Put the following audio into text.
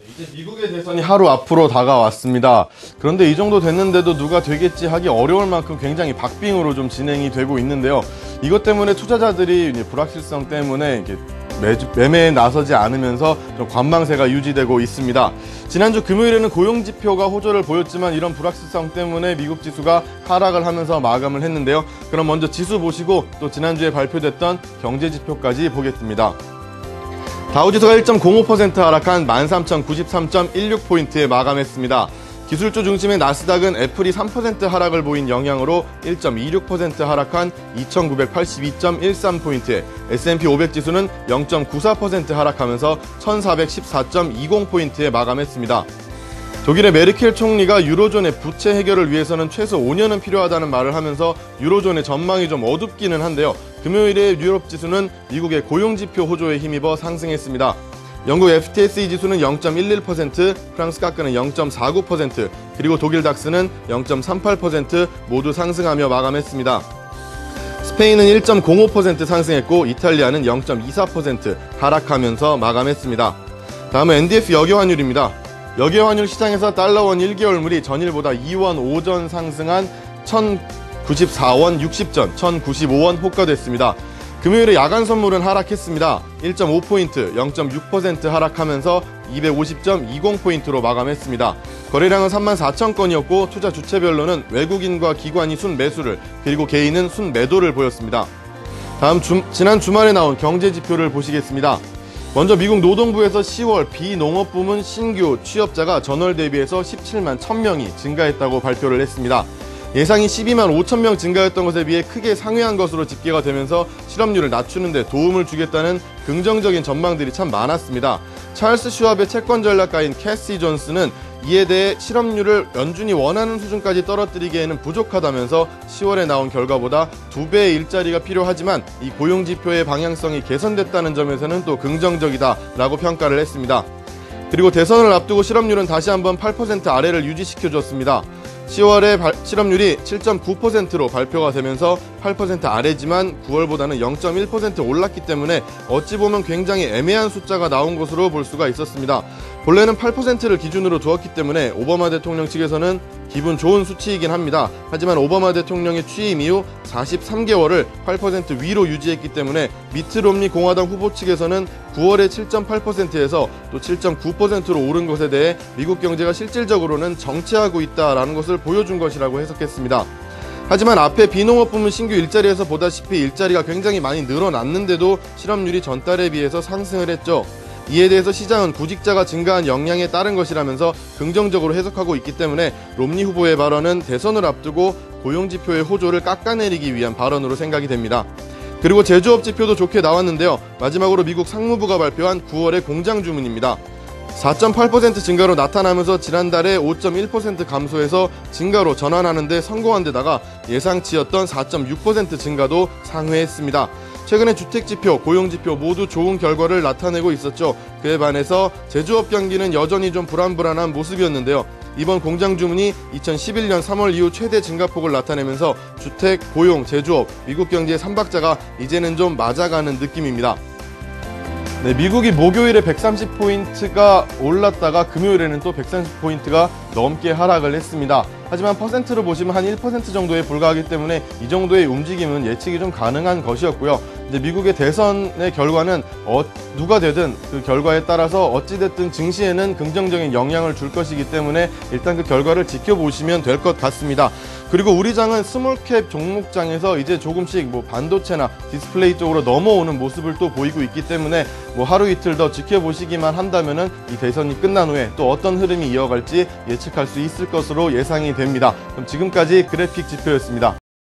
이제 미국의 대선이 하루 앞으로 다가왔습니다. 그런데 이 정도 됐는데도 누가 되겠지 하기 어려울 만큼 굉장히 박빙으로 좀 진행이 되고 있는데요. 이것 때문에 투자자들이 불확실성 때문에 매매에 나서지 않으면서 좀 관망세가 유지되고 있습니다. 지난주 금요일에는 고용지표가 호조를 보였지만 이런 불확실성 때문에 미국 지수가 하락을 하면서 마감을 했는데요. 그럼 먼저 지수 보시고 또 지난주에 발표됐던 경제지표까지 보겠습니다. 다우지수가 1.05% 하락한 13,093.16포인트에 마감했습니다. 기술주 중심의 나스닥은 애플이 3% 하락을 보인 영향으로 1.26% 하락한 2,982.13포인트에 S&P 500 지수는 0.94% 하락하면서 1,414.20포인트에 마감했습니다. 독일의 메르켈 총리가 유로존의 부채 해결을 위해서는 최소 5년은 필요하다는 말을 하면서 유로존의 전망이 좀 어둡기는 한데요. 금요일에 유럽 지수는 미국의 고용지표 호조에 힘입어 상승했습니다. 영국 FTSE 지수는 0.11%, 프랑스 카크는 0.49%, 그리고 독일 닥스는 0.38% 모두 상승하며 마감했습니다. 스페인은 1.05% 상승했고 이탈리아는 0.24% 하락하면서 마감했습니다. 다음은 NDF 여기환율입니다. 여기환율 시장에서 달러원 1개월물이 전일보다 2원 5전 상승한 1,094원 60전, 1,095원 호가됐습니다. 금요일에 야간 선물은 하락했습니다. 1.5포인트, 0.6% 하락하면서 250.20포인트로 마감했습니다. 거래량은 34,000건이었고 투자 주체별로는 외국인과 기관이 순매수를, 그리고 개인은 순매도를 보였습니다. 다음 지난 주말에 나온 경제지표를 보시겠습니다. 먼저 미국 노동부에서 10월 비농업 부문 신규 취업자가 전월 대비해서 17만 1000명이 증가했다고 발표를 했습니다. 예상이 12만 5천 명 증가했던 것에 비해 크게 상회한 것으로 집계가 되면서 실업률을 낮추는 데 도움을 주겠다는 긍정적인 전망들이 참 많았습니다. 찰스 슈왑의 채권 전략가인 캐시 존스는 이에 대해 실업률을 연준이 원하는 수준까지 떨어뜨리기에는 부족하다면서 10월에 나온 결과보다 2배의 일자리가 필요하지만 이 고용지표의 방향성이 개선됐다는 점에서는 또 긍정적이다라고 평가를 했습니다. 그리고 대선을 앞두고 실업률은 다시 한번 8% 아래를 유지시켜줬습니다. 10월에 실업률이 7.9%로 발표가 되면서 8% 아래지만 9월보다는 0.1% 올랐기 때문에 어찌 보면 굉장히 애매한 숫자가 나온 것으로 볼 수가 있었습니다. 본래는 8%를 기준으로 두었기 때문에 오바마 대통령 측에서는 기분 좋은 수치이긴 합니다. 하지만 오바마 대통령의 취임 이후 43개월을 8% 위로 유지했기 때문에 미트 롬니 공화당 후보 측에서는 9월에 7.8%에서 또 7.9%로 오른 것에 대해 미국 경제가 실질적으로는 정체하고 있다라는 것을 보여준 것이라고 해석했습니다. 하지만 앞에 비농업 부문 신규 일자리에서 보다시피 일자리가 굉장히 많이 늘어났는데도 실업률이 전달에 비해서 상승을 했죠. 이에 대해서 시장은 구직자가 증가한 영향에 따른 것이라면서 긍정적으로 해석하고 있기 때문에 롬니 후보의 발언은 대선을 앞두고 고용지표의 호조를 깎아내리기 위한 발언으로 생각이 됩니다. 그리고 제조업 지표도 좋게 나왔는데요. 마지막으로 미국 상무부가 발표한 9월의 공장 주문입니다. 4.8% 증가로 나타나면서 지난달에 5.1% 감소해서 증가로 전환하는 데 성공한 데다가 예상치였던 4.6% 증가도 상회했습니다. 최근에 주택지표, 고용지표 모두 좋은 결과를 나타내고 있었죠. 그에 반해서 제조업 경기는 여전히 좀 불안불안한 모습이었는데요. 이번 공장 주문이 2011년 3월 이후 최대 증가폭을 나타내면서 주택, 고용, 제조업, 미국 경제의 3박자가 이제는 좀 맞아가는 느낌입니다. 네, 미국이 목요일에 130포인트가 올랐다가 금요일에는 또 130포인트가 넘게 하락을 했습니다. 하지만 퍼센트로 보시면 한 1% 정도에 불과하기 때문에 이 정도의 움직임은 예측이 좀 가능한 것이었고요. 이제 미국의 대선의 결과는 누가 되든 그 결과에 따라서 어찌됐든 증시에는 긍정적인 영향을 줄 것이기 때문에 일단 그 결과를 지켜보시면 될 것 같습니다. 그리고 우리 장은 스몰캡 종목장에서 이제 조금씩 반도체나 디스플레이 쪽으로 넘어오는 모습을 또 보이고 있기 때문에 하루 이틀 더 지켜보시기만 한다면은 이 대선이 끝난 후에 또 어떤 흐름이 이어갈지 예측할 수 있을 것으로 예상이 됩니다. 그럼 지금까지 그래픽 지표였습니다.